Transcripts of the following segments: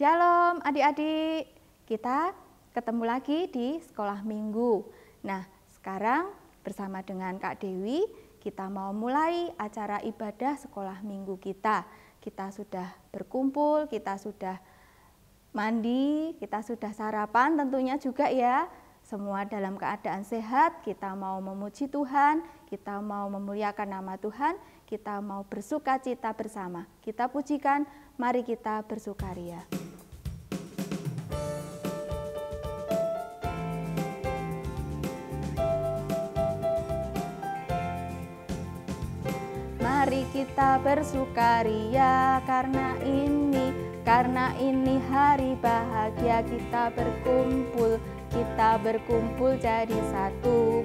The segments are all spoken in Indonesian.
Shalom adik-adik, kita ketemu lagi di sekolah minggu. Nah, sekarang bersama dengan Kak Dewi, kita mau mulai acara ibadah sekolah minggu kita. Kita sudah berkumpul, kita sudah mandi, kita sudah sarapan tentunya juga ya. Semua dalam keadaan sehat, kita mau memuji Tuhan, kita mau memuliakan nama Tuhan, kita mau bersuka cita bersama. Kita pujikan, mari kita bersukaria. Mari kita bersukaria karena ini hari bahagia, kita berkumpul jadi satu.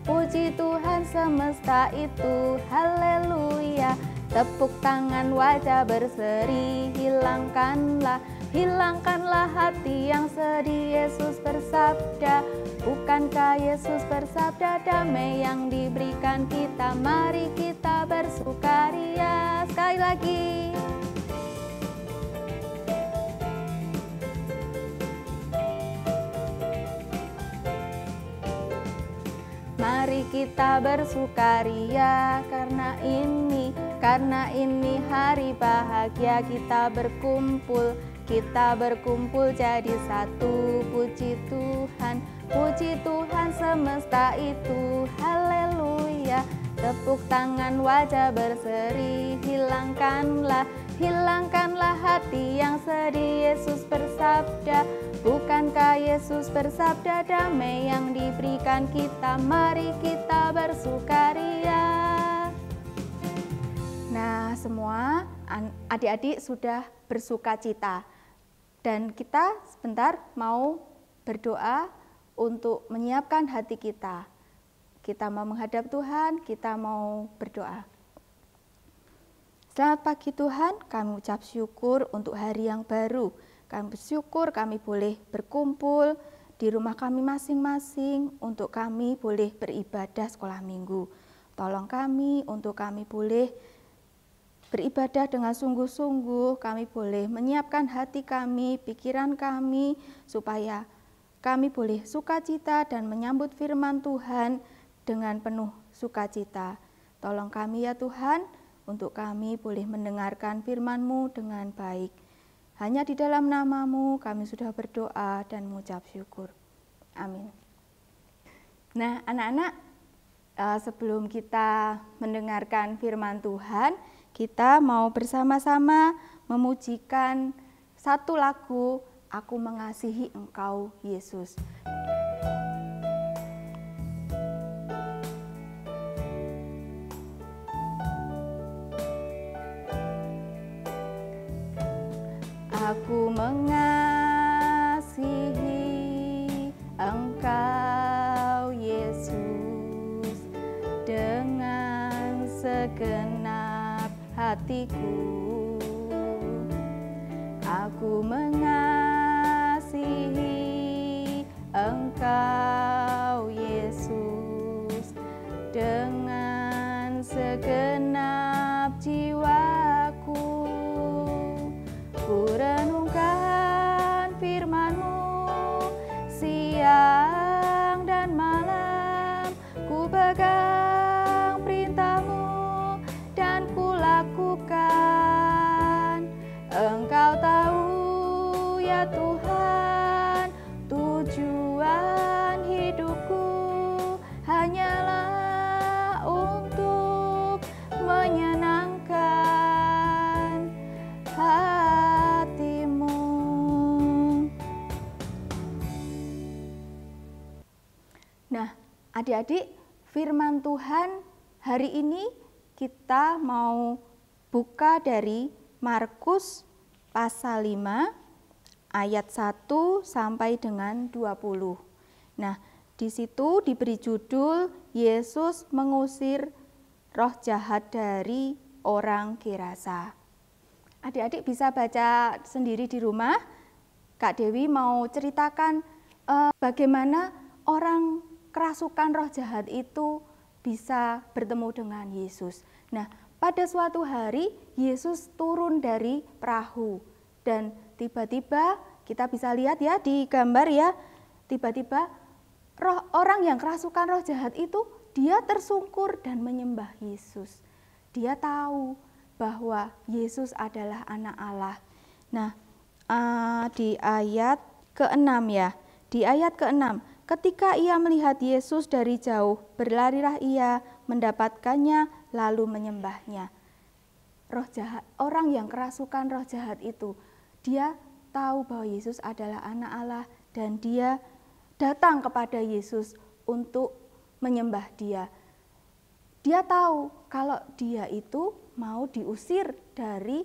Puji Tuhan semesta itu, haleluya. Tepuk tangan, wajah berseri, hilangkanlah hati yang sedih. Yesus bersabda, bukankah Yesus bersabda, damai yang diberikan kita, mari kita bersukaria. Sekali lagi. Mari kita bersukaria karena ini hari bahagia, kita berkumpul jadi satu. Puji Tuhan semesta itu, haleluya. Tepuk tangan, wajah berseri, hilangkanlah hati yang sedih. Yesus bersabda, bukankah Yesus bersabda, damai yang diberikan kita, mari kita bersukaria. Nah, semua adik-adik sudah bersuka cita. Dan kita sebentar mau berdoa untuk menyiapkan hati kita. Kita mau menghadap Tuhan, kita mau berdoa. Selamat pagi Tuhan, kami ucap syukur untuk hari yang baru. Kami bersyukur kami boleh berkumpul di rumah kami masing-masing untuk kami boleh beribadah sekolah minggu. Tolong kami untuk kami boleh beribadah dengan sungguh-sungguh, kami boleh menyiapkan hati kami, pikiran kami, supaya kami boleh sukacita dan menyambut firman Tuhan dengan penuh sukacita. Tolong kami ya Tuhan, untuk kami boleh mendengarkan firman-Mu dengan baik. Hanya di dalam nama-Mu kami sudah berdoa dan mengucap syukur. Amin. Nah, anak-anak, sebelum kita mendengarkan firman Tuhan, kita mau bersama-sama memujikan satu lagu, Aku Mengasihi Engkau Yesus. Aku mengasihi Engkau Yesus dengan segenap hatiku. Aku mengasihi Engkau Yesus dengan segenap jiwaku. Ku renungkan firman-Mu siang dan malam, ku pegang perintah-Mu dan ku lakukan. Engkau tahu ya Tuhan, tujuan hidupku hanyalah untuk menyenangkan hati-Mu. Nah, adik-adik, firman Tuhan hari ini kita mau buka dari Markus pasal 5 ayat 1 sampai dengan 20. Nah, di situ diberi judul Yesus mengusir roh jahat dari orang Gerasa. Adik-adik bisa baca sendiri di rumah. Kak Dewi mau ceritakan bagaimana orang kerasukan roh jahat itu bisa bertemu dengan Yesus. Nah, pada suatu hari Yesus turun dari perahu Dan tiba-tiba kita bisa lihat ya di gambar ya, tiba-tiba orang yang kerasukan roh jahat itu dia tersungkur dan menyembah Yesus. Dia tahu bahwa Yesus adalah anak Allah. Nah, di ayat ke-6 ya, di ayat ke-6, ketika ia melihat Yesus dari jauh, berlarilah ia mendapatkannya lalu menyembahnya. Roh jahat, orang yang kerasukan roh jahat itu, dia tahu bahwa Yesus adalah anak Allah dan dia datang kepada Yesus untuk menyembah dia. Dia tahu kalau dia itu mau diusir dari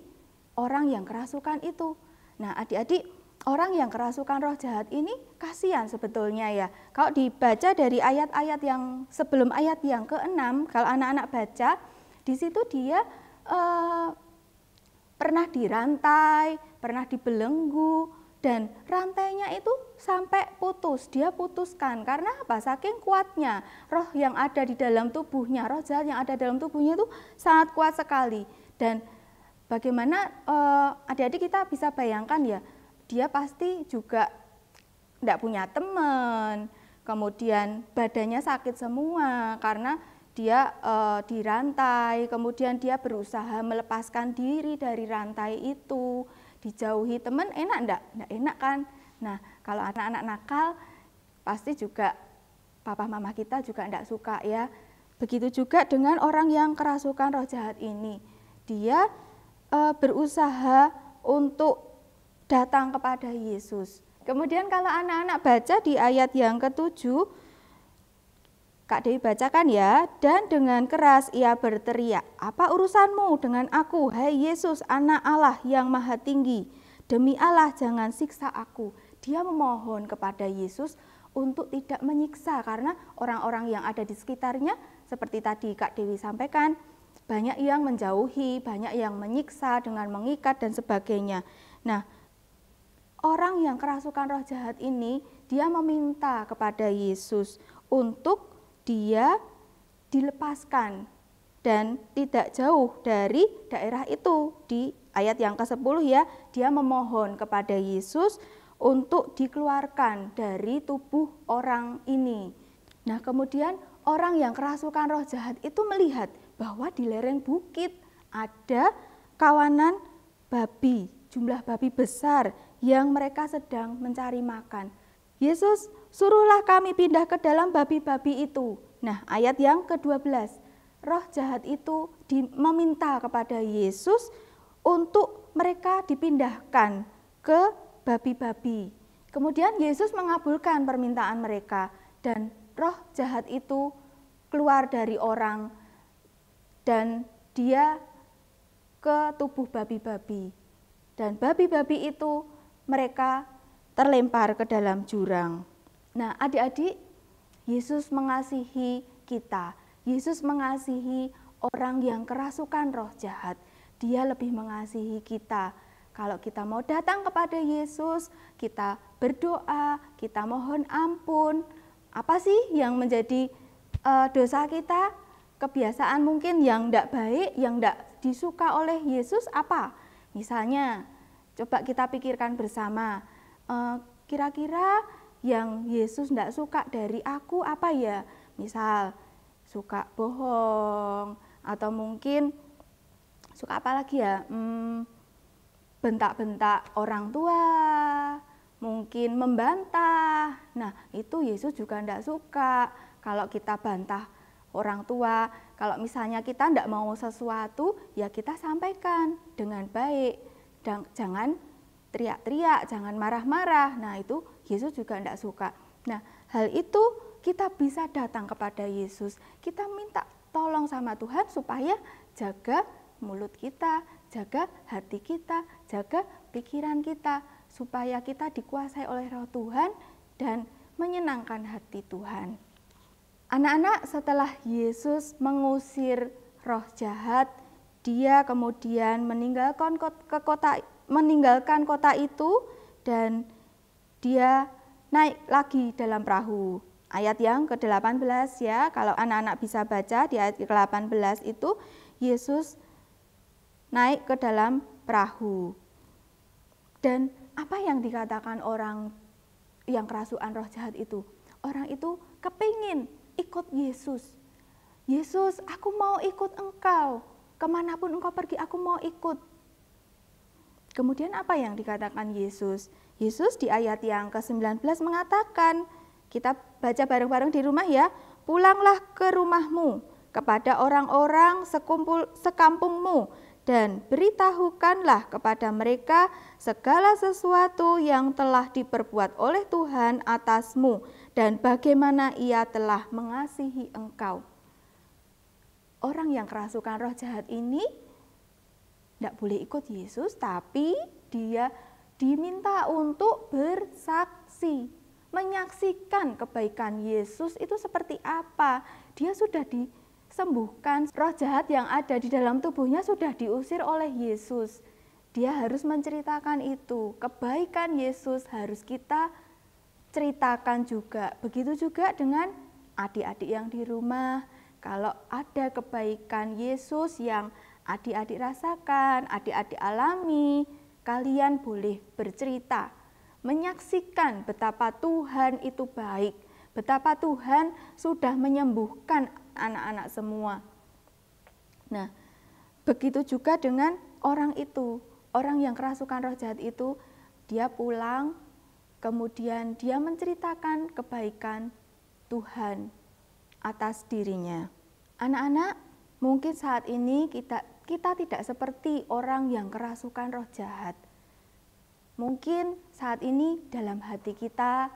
orang yang kerasukan itu. Nah, adik-adik, orang yang kerasukan roh jahat ini kasihan sebetulnya ya. Kalau dibaca dari ayat-ayat yang sebelum ayat yang ke-6, kalau anak-anak baca, di situ dia pernah dirantai, pernah dibelenggu, dan rantainya itu sampai putus, dia putuskan. Karena apa? Saking kuatnya roh yang ada di dalam tubuhnya, roh jahat yang ada dalam tubuhnya itu sangat kuat sekali. Dan bagaimana adik-adik kita bisa bayangkan ya, dia pasti juga tidak punya teman, kemudian badannya sakit semua karena dia dirantai, kemudian dia berusaha melepaskan diri dari rantai itu, dijauhi teman, enak enggak? Enggak enak kan? Nah, kalau anak-anak nakal pasti juga papa mama kita juga enggak suka ya. Begitu juga dengan orang yang kerasukan roh jahat ini. Dia berusaha untuk datang kepada Yesus. Kemudian kalau anak-anak baca di ayat yang ke-7, Kak Dewi bacakan ya, dan dengan keras ia berteriak, apa urusanmu dengan aku, hai Yesus, anak Allah yang maha tinggi, demi Allah jangan siksa aku. Dia memohon kepada Yesus untuk tidak menyiksa, karena orang-orang yang ada di sekitarnya, seperti tadi Kak Dewi sampaikan, banyak yang menjauhi, banyak yang menyiksa dengan mengikat dan sebagainya. Nah, orang yang kerasukan roh jahat ini, dia meminta kepada Yesus untuk dia dilepaskan dan tidak jauh dari daerah itu. Di ayat yang ke-10 ya, dia memohon kepada Yesus untuk dikeluarkan dari tubuh orang ini. Nah, kemudian orang yang kerasukan roh jahat itu melihat bahwa di lereng bukit ada kawanan babi, jumlah babi besar yang mereka sedang mencari makan. Yesus, suruhlah kami pindah ke dalam babi-babi itu. Nah, ayat yang ke-12, roh jahat itu meminta kepada Yesus untuk mereka dipindahkan ke babi-babi. Kemudian Yesus mengabulkan permintaan mereka dan roh jahat itu keluar dari orang dan dia ke tubuh babi-babi. Dan babi-babi itu mereka terlempar ke dalam jurang. Nah, adik-adik, Yesus mengasihi kita. Yesus mengasihi orang yang kerasukan roh jahat. Dia lebih mengasihi kita. Kalau kita mau datang kepada Yesus, kita berdoa, kita mohon ampun. Apa sih yang menjadi dosa kita? Kebiasaan mungkin yang tidak baik, yang tidak disuka oleh Yesus apa? Misalnya, coba kita pikirkan bersama. Kira-kira yang Yesus tidak suka dari aku apa ya? Misal suka bohong, atau mungkin suka apa lagi ya? Bentak-bentak orang tua, mungkin membantah. Nah, itu Yesus juga tidak suka kalau kita bantah orang tua. Kalau misalnya kita tidak mau sesuatu, ya kita sampaikan dengan baik. Dan jangan teriak-teriak, jangan marah-marah. Nah, itu Yesus juga tidak suka. Nah, hal itu kita bisa datang kepada Yesus. Kita minta tolong sama Tuhan supaya jaga mulut kita, jaga hati kita, jaga pikiran kita, supaya kita dikuasai oleh Roh Tuhan dan menyenangkan hati Tuhan. Anak-anak, setelah Yesus mengusir roh jahat, dia kemudian meninggalkan kota itu dan dia naik lagi dalam perahu. Ayat yang ke-18 ya, kalau anak-anak bisa baca di ayat ke-18 itu Yesus naik ke dalam perahu. Dan apa yang dikatakan orang yang kerasukan roh jahat itu? Orang itu kepingin ikut Yesus. Yesus, aku mau ikut engkau. Kemanapun engkau pergi, aku mau ikut. Kemudian apa yang dikatakan Yesus? Yesus di ayat yang ke-19 mengatakan, kita baca bareng-bareng di rumah ya, pulanglah ke rumahmu kepada orang-orang sekampungmu dan beritahukanlah kepada mereka segala sesuatu yang telah diperbuat oleh Tuhan atasmu dan bagaimana ia telah mengasihi engkau. Orang yang kerasukan roh jahat ini tidak boleh ikut Yesus, tapi dia diminta untuk bersaksi, menyaksikan kebaikan Yesus itu seperti apa. Dia sudah disembuhkan, roh jahat yang ada di dalam tubuhnya sudah diusir oleh Yesus. Dia harus menceritakan itu, kebaikan Yesus harus kita ceritakan juga. Begitu juga dengan adik-adik yang di rumah, kalau ada kebaikan Yesus yang adik-adik rasakan, adik-adik alami, kalian boleh bercerita, menyaksikan betapa Tuhan itu baik, betapa Tuhan sudah menyembuhkan anak-anak semua. Nah, begitu juga dengan orang itu, orang yang kerasukan roh jahat itu, dia pulang, kemudian dia menceritakan kebaikan Tuhan atas dirinya. Anak-anak, mungkin saat ini kita tidak seperti orang yang kerasukan roh jahat. Mungkin saat ini dalam hati kita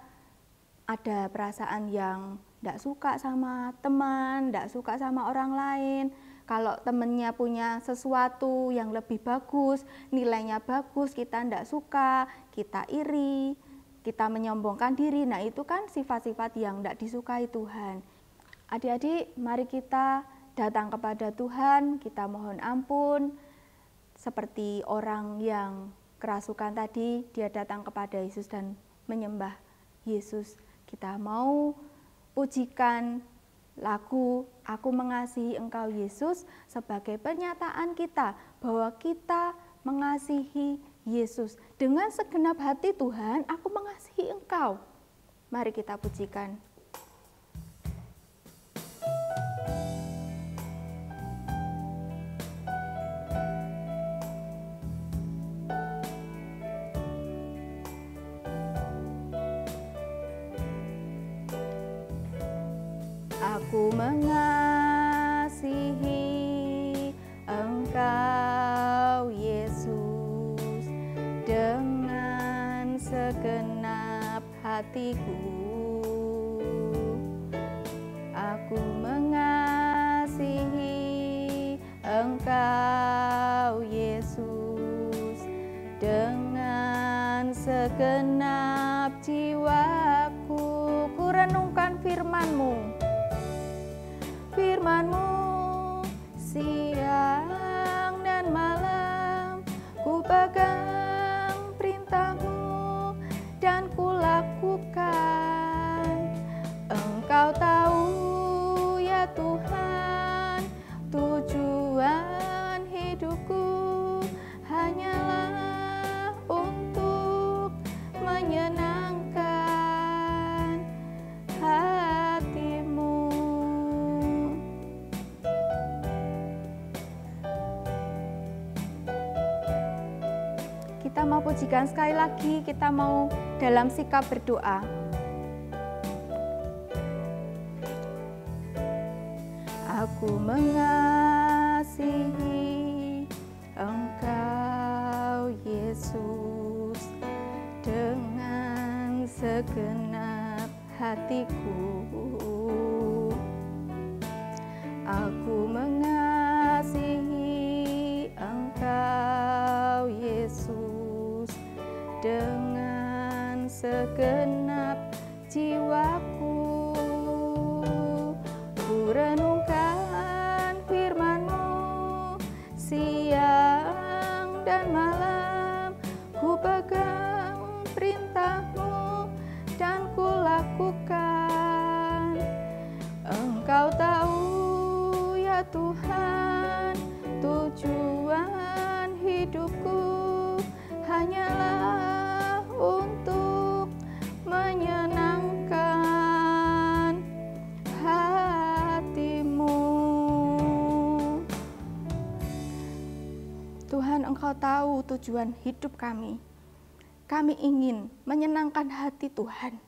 ada perasaan yang tidak suka sama teman, tidak suka sama orang lain. Kalau temannya punya sesuatu yang lebih bagus, nilainya bagus, kita tidak suka, kita iri, kita menyombongkan diri. Nah, itu kan sifat-sifat yang tidak disukai Tuhan. Adik-adik, mari kita datang kepada Tuhan, kita mohon ampun. Seperti orang yang kerasukan tadi, dia datang kepada Yesus dan menyembah Yesus. Kita mau pujikan lagu Aku Mengasihi Engkau Yesus sebagai pernyataan kita bahwa kita mengasihi Yesus. Dengan segenap hati Tuhan, aku mengasihi Engkau. Mari kita pujikan. Aku mengasihi Engkau Yesus dengan segenap hatiku. Aku mengasihi Engkau Yesus dengan segenap jiwaku. Ku renungkan firman-Mu. Firman-Mu siang dan malam, ku pegang perintah-Mu dan ku lakukan. Engkau tahu ya Tuhan, tujuan hidupku hanyalah untuk menyenangkan hati-Mu. Kita mau pujikan sekali lagi, kita mau dalam sikap berdoa. Aku mengasihi Engkau Yesus dengan segenap hatiku. Aku mengasihi Engkau Yesus dengan segenap jiwaku. Ku renungkan firman-Mu siang dan malam, ku pegang perintah-Mu dan ku lakukan. Engkau tahu ya Tuhan, tujuan hidupku hanyalah tahu tujuan hidup kami. Kami ingin menyenangkan hati Tuhan.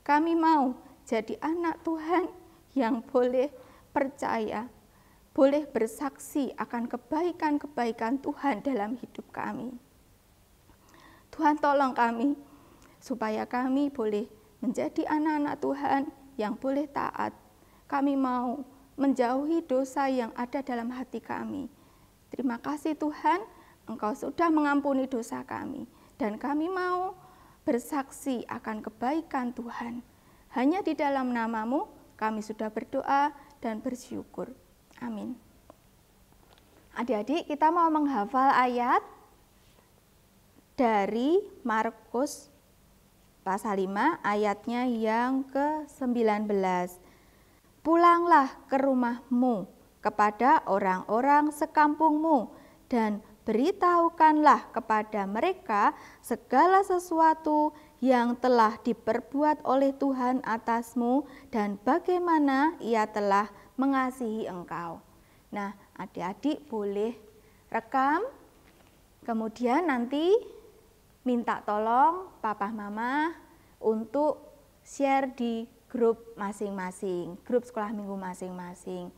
Kami mau jadi anak Tuhan yang boleh percaya, boleh bersaksi akan kebaikan-kebaikan Tuhan dalam hidup kami. Tuhan tolong kami, supaya kami boleh menjadi anak-anak Tuhan yang boleh taat. Kami mau menjauhi dosa yang ada dalam hati kami. Terima kasih Tuhan, Engkau sudah mengampuni dosa kami. Dan kami mau bersaksi akan kebaikan Tuhan. Hanya di dalam nama-Mu kami sudah berdoa dan bersyukur. Amin. Adik-adik, kita mau menghafal ayat dari Markus pasal 5 ayatnya yang ke-19. Pulanglah ke rumahmu kepada orang-orang sekampungmu dan beritahukanlah kepada mereka segala sesuatu yang telah diperbuat oleh Tuhan atasmu dan bagaimana Ia telah mengasihi engkau. Nah, adik-adik boleh rekam, kemudian nanti minta tolong papa mama untuk share di grup masing-masing, grup sekolah minggu masing-masing.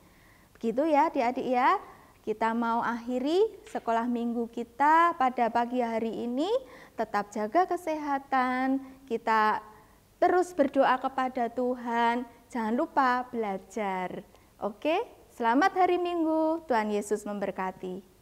Begitu ya adik-adik ya. Kita mau akhiri sekolah minggu kita pada pagi hari ini. Tetap jaga kesehatan, kita terus berdoa kepada Tuhan. Jangan lupa belajar. Oke, selamat hari Minggu. Tuhan Yesus memberkati.